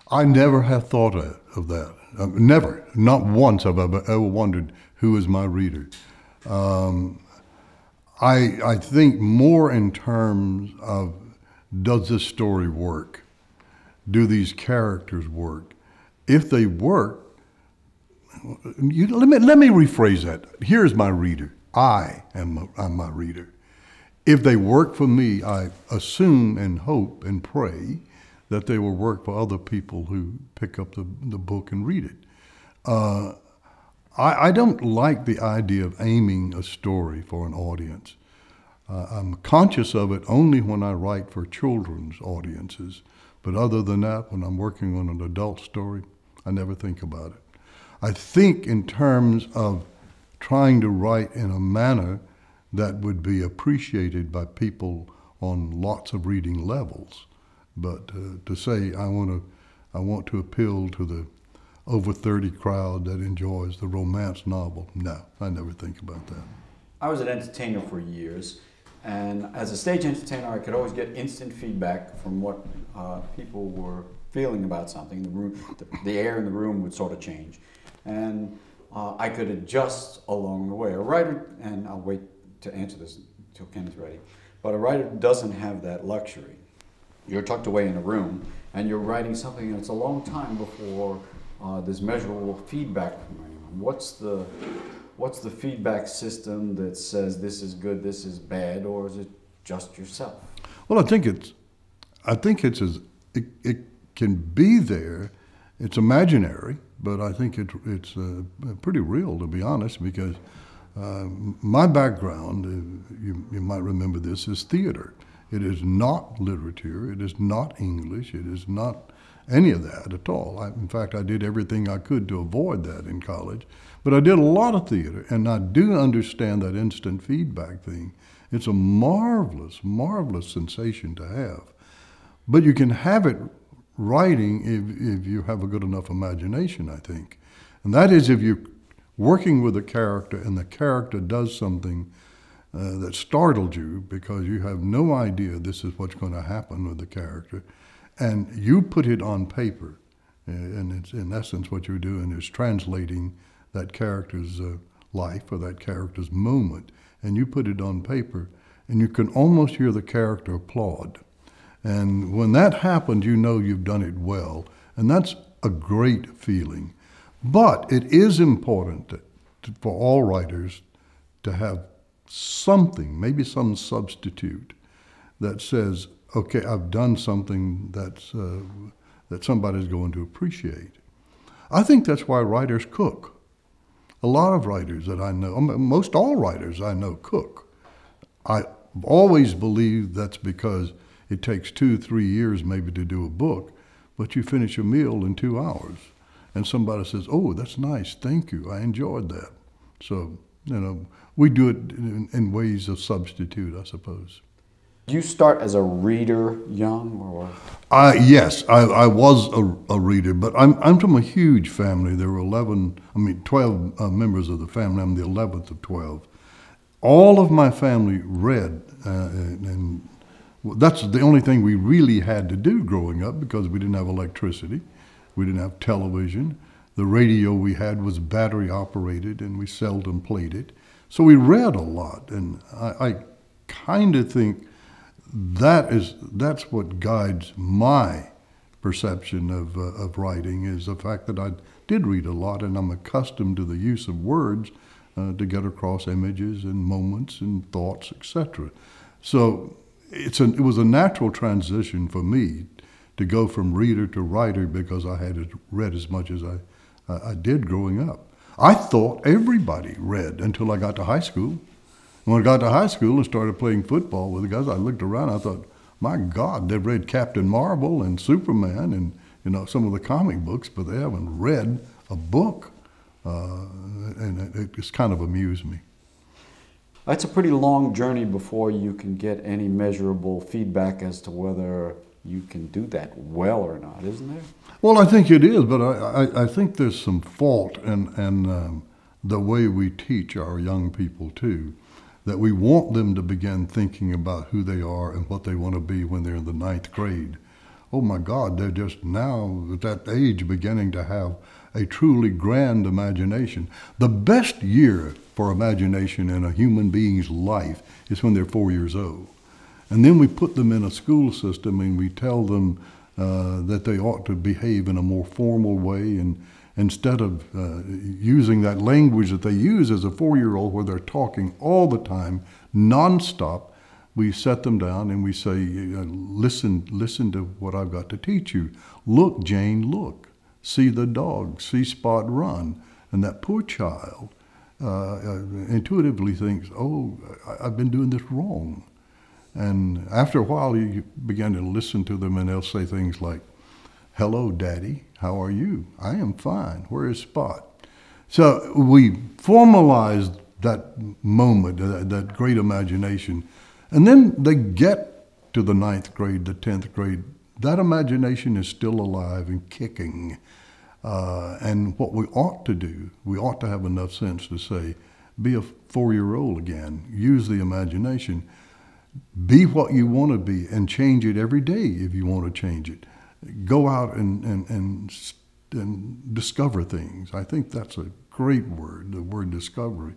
I never have thought of that. Never, not once have I ever wondered who is my reader. Um, I think more in terms of, does this story work? Do these characters work? If they work, let me rephrase that. Here's my reader. I'm my reader. If they work for me, I assume and hope and pray that they will work for other people who pick up the book and read it. I don't like the idea of aiming a story for an audience. I'm conscious of it only when I write for children's audiences. But other than that, when I'm working on an adult story, I never think about it. I think in terms of trying to write in a manner that would be appreciated by people on lots of reading levels. But to say I want to appeal to the over 30 crowd that enjoys the romance novel, no, I never think about that. I was an entertainer for years, and as a stage entertainer, I could always get instant feedback from what people were feeling about something. The air in the room would sort of change, and I could adjust along the way. A writer, and I'll wait to answer this until Ken is ready, but a writer doesn't have that luxury. You're tucked away in a room, and you're writing something, and it's a long time before there's measurable feedback from anyone. What's the feedback system that says this is good, this is bad, or is it just yourself? Well, I think it can be there. It's imaginary, but I think it's pretty real, to be honest, because my background, you might remember this, is theater. It is not literature. It is not English. It is not any of that at all. In fact, I did everything I could to avoid that in college. But I did a lot of theater, and I do understand that instant feedback thing. It's a marvelous, marvelous sensation to have. But you can have it writing if you have a good enough imagination, I think. And that is if you're working with a character and the character does something that startled you because you have no idea this is what's going to happen with the character, and you put it on paper, and it's in essence what you're doing is translating that character's life or that character's moment, and you put it on paper, and you can almost hear the character applaud. And when that happens, you know you've done it well, and that's a great feeling. But it is important for all writers to have something, maybe some substitute that says, okay, I've done something that somebody's going to appreciate. I think that's why writers cook. A lot of writers that I know, most all writers I know cook. I've always believed that's because it takes 2-3 years maybe to do a book, but you finish a meal in 2 hours. And somebody says, oh, that's nice, thank you, I enjoyed that. So, we do it in ways of substitute, I suppose. Do you start as a reader young, or? Yes, I was a reader, but I'm from a huge family. There were 12 members of the family. I'm the 11th of 12. All of my family read, and that's the only thing we really had to do growing up because we didn't have electricity. We didn't have television. The radio we had was battery operated, and we seldom played it. So we read a lot, and I kind of think that's what guides my perception of writing, is the fact that I did read a lot, and I'm accustomed to the use of words to get across images and moments and thoughts, etc. So it was a natural transition for me to go from reader to writer because I had read as much as I did growing up. I thought everybody read until I got to high school. When I got to high school and started playing football with the guys, I looked around, I thought, my God, they've read Captain Marvel and Superman and some of the comic books, but they haven't read a book. And it just kind of amused me. That's a pretty long journey before you can get any measurable feedback as to whether you can do that well or not, isn't there? Well, I think it is, but I think there's some fault in the way we teach our young people too, that we want them to begin thinking about who they are and what they want to be when they're in the 9th grade oh my God, they're just now at that age beginning to have a truly grand imagination. The best year for imagination in a human being's life is when they're 4 years old. And then we put them in a school system and we tell them that they ought to behave in a more formal way, and instead of using that language that they use as a 4-year-old where they're talking all the time, nonstop, we set them down and we say, listen to what I've got to teach you. Look, Jane, look. See the dog, see Spot run. And that poor child intuitively thinks, oh, I've been doing this wrong. And after a while, you begin to listen to them and they'll say things like, hello, Daddy, how are you? I am fine. Where is Spot? So we formalized that moment, that great imagination. And then they get to the 9th grade, the 10th grade. That imagination is still alive and kicking. And what we ought to do, we ought to have enough sense to say, be a 4-year-old again. Use the imagination. Be what you want to be and change it every day if you want to change it. Go out and discover things. I think that's a great word, the word discovery.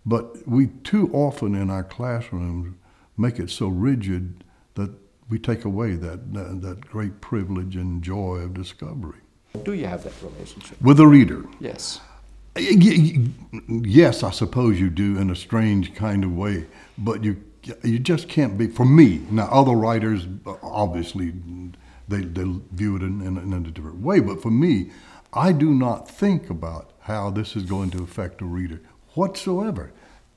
But we too often in our classrooms make it so rigid that we take away that great privilege and joy of discovery. Do you have that relationship? With the reader? Yes. Yes, I suppose you do in a strange kind of way, but you just can't be, for me. Now, other writers, obviously, they view it in a different way, but for me, I do not think about how this is going to affect a reader whatsoever.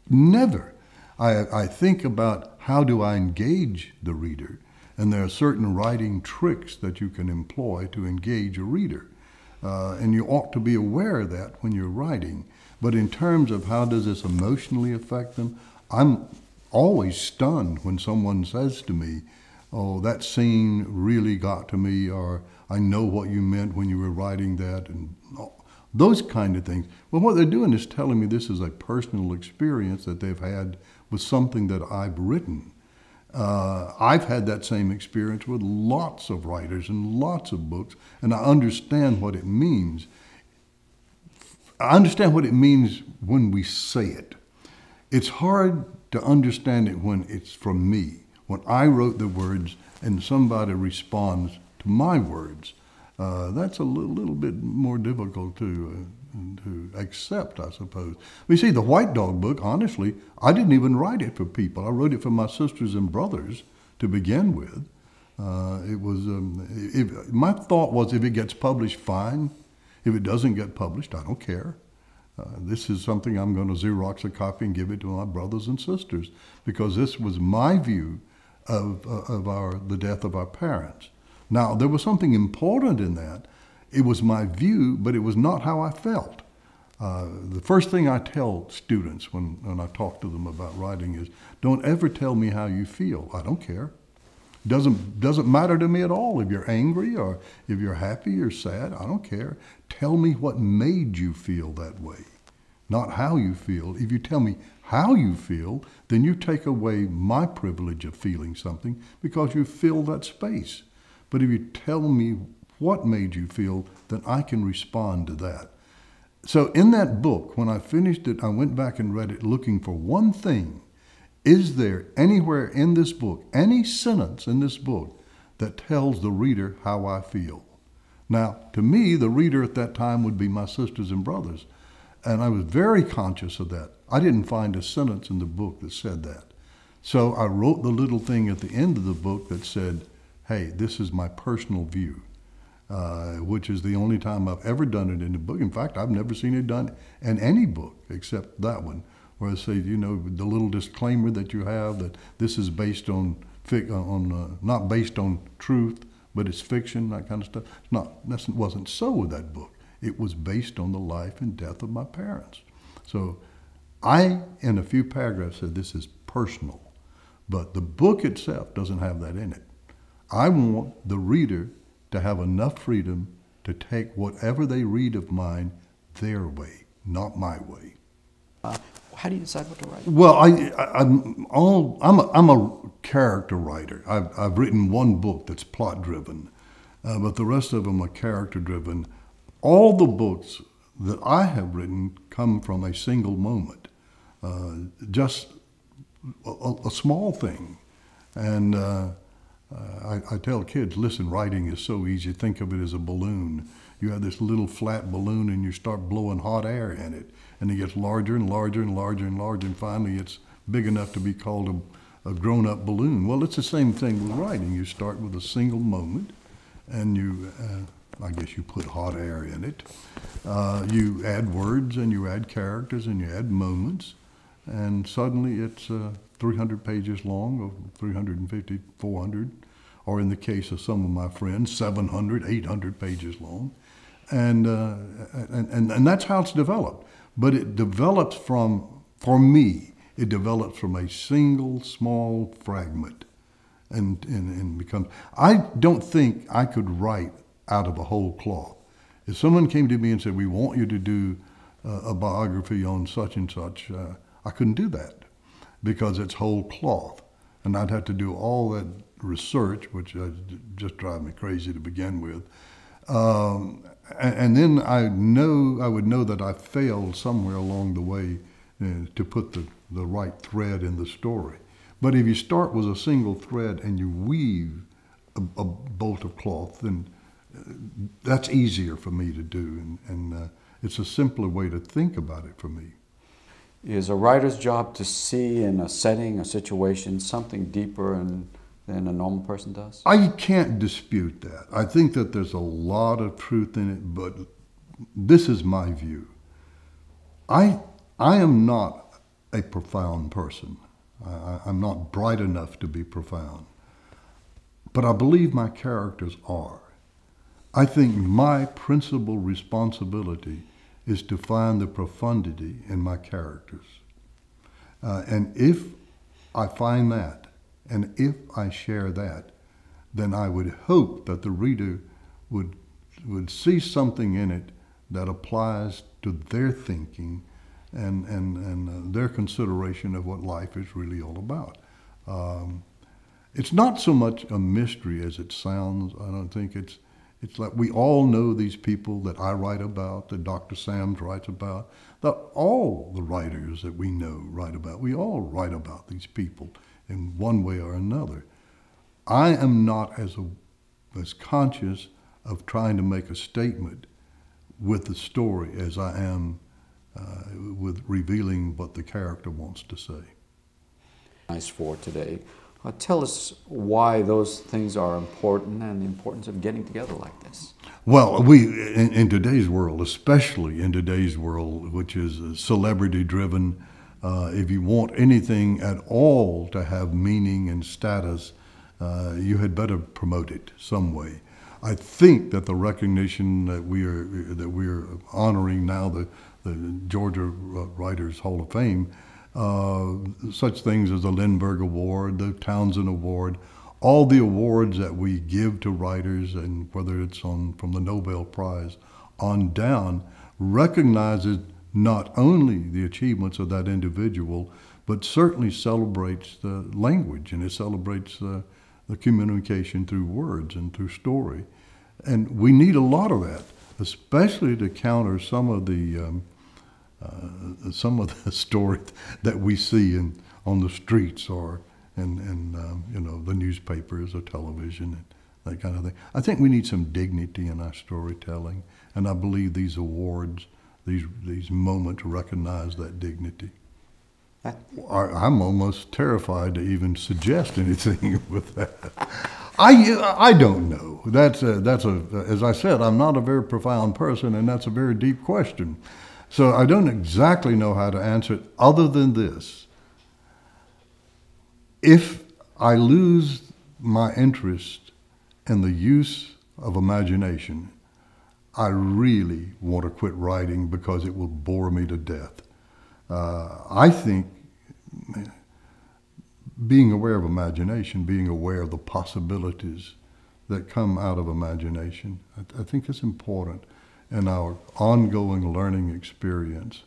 Never. I think about how do I engage the reader, and there are certain writing tricks that you can employ to engage a reader. And you ought to be aware of that when you're writing. But in terms of how does this emotionally affect them, I'm always stunned when someone says to me, oh, that scene really got to me, or I know what you meant when you were writing that, and those kind of things. Well, what they're doing is telling me this is a personal experience that they've had with something that I've written. I've had that same experience with lots of writers and lots of books, and I understand what it means. I understand what it means when we say it. It's hard to understand it when it's from me, when I wrote the words and somebody responds to my words. That's a little bit more difficult to accept, I suppose. You see, the White Dog book, honestly, I didn't even write it for people. I wrote it for my sisters and brothers to begin with. My thought was, if it gets published, fine. If it doesn't get published, I don't care. This is something I'm going to Xerox a copy and give it to my brothers and sisters, because this was my view of the death of our parents. Now, there was something important in that. It was my view, but it was not how I felt. The first thing I tell students when I talk to them about writing is, don't ever tell me how you feel. I don't care. Doesn't matter to me at all if you're angry or if you're happy or sad. I don't care. Tell me what made you feel that way, not how you feel. If you tell me how you feel, then you take away my privilege of feeling something because you fill that space. But if you tell me what made you feel, then I can respond to that. So in that book, when I finished it, I went back and read it looking for one thing. Is there anywhere in this book, any sentence in this book that tells the reader how I feel? Now, to me, the reader at that time would be my sisters and brothers. And I was very conscious of that. I didn't find a sentence in the book that said that. So I wrote the little thing at the end of the book that said, hey, this is my personal view, which is the only time I've ever done it in a book. In fact, I've never seen it done in any book except that one, where I say, you know, the little disclaimer that you have that this is based on not based on truth, but it's fiction, that kind of stuff. That wasn't so with that book. It was based on the life and death of my parents. So I, in a few paragraphs, said this is personal, but the book itself doesn't have that in it. I want the reader to have enough freedom to take whatever they read of mine their way, not my way. How do you decide what to write? Well, I'm a character writer. I've written one book that's plot driven, but the rest of them are character-driven. All the books that I have written come from a single moment, just a small thing. And I tell kids, listen, writing is so easy. Think of it as a balloon. You have this little flat balloon and you start blowing hot air in it. And it gets larger and larger and larger and larger, and finally it's big enough to be called a grown-up balloon. Well, it's the same thing with writing. You start with a single moment, and you, I guess you put hot air in it. You add words, and you add characters, and you add moments, and suddenly it's 300 pages long, or 350, 400, or in the case of some of my friends, 700, 800 pages long. And that's how it's developed. But it develops from, for me, it develops from a single small fragment and becomes, I don't think I could write out of a whole cloth. If someone came to me and said, we want you to do a biography on such and such, I couldn't do that because it's whole cloth. And I'd have to do all that research, which just drive me crazy to begin with. And then I would know that I failed somewhere along the way to put the right thread in the story. But if you start with a single thread and you weave a bolt of cloth, then that's easier for me to do. And it's a simpler way to think about it for me. Is a writer's job to see in a setting, a situation, something deeper than a normal person does? I can't dispute that. I think that there's a lot of truth in it, but this is my view. I am not a profound person. I'm not bright enough to be profound. But I believe my characters are. I think my principal responsibility is to find the profundity in my characters. And if I find that, and if I share that, then I would hope that the reader would see something in it that applies to their thinking and their consideration of what life is really all about. It's not so much a mystery as it sounds. I don't think it's like we all know these people that I write about, that Dr. Sams writes about, that all the writers that we know write about. We all write about these people in one way or another. I am not as conscious of trying to make a statement with the story as I am with revealing what the character wants to say. Nice for today. Tell us why those things are important and the importance of getting together like this. Well, in today's world, especially in today's world, which is celebrity-driven, if you want anything at all to have meaning and status, you had better promote it some way. I think that the recognition that we are honoring now, the Georgia Writers Hall of Fame, such things as the Lindbergh Award, the Townsend Award, all the awards that we give to writers, and whether it's from the Nobel Prize on down, recognizes not only the achievements of that individual, but certainly celebrates the language, and it celebrates the communication through words and through story. And we need a lot of that, especially to counter some of the story that we see on the streets or in the newspapers or television and that kind of thing. I think we need some dignity in our storytelling, and I believe these awards, these moments recognize that dignity. I'm almost terrified to even suggest anything with that. I don't know. As I said, I'm not a very profound person, and that's a very deep question. So I don't exactly know how to answer it other than this. If I lose my interest in the use of imagination, I really want to quit writing because it will bore me to death. I think being aware of imagination, being aware of the possibilities that come out of imagination, I think it's important in our ongoing learning experience.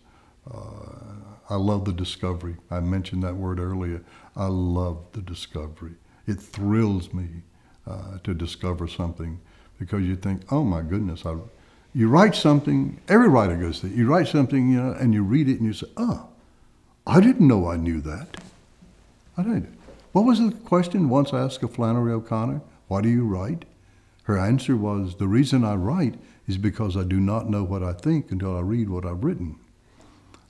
I love the discovery. I mentioned that word earlier. I love the discovery. It thrills me to discover something, because you think, oh my goodness, you write something, every writer goes through, you write something, you know, and you read it and you say, oh, I didn't know I knew that. I didn't. What was the question once asked of Flannery O'Connor? Why do you write? Her answer was, the reason I write is because I do not know what I think until I read what I've written.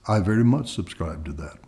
I very much subscribe to that.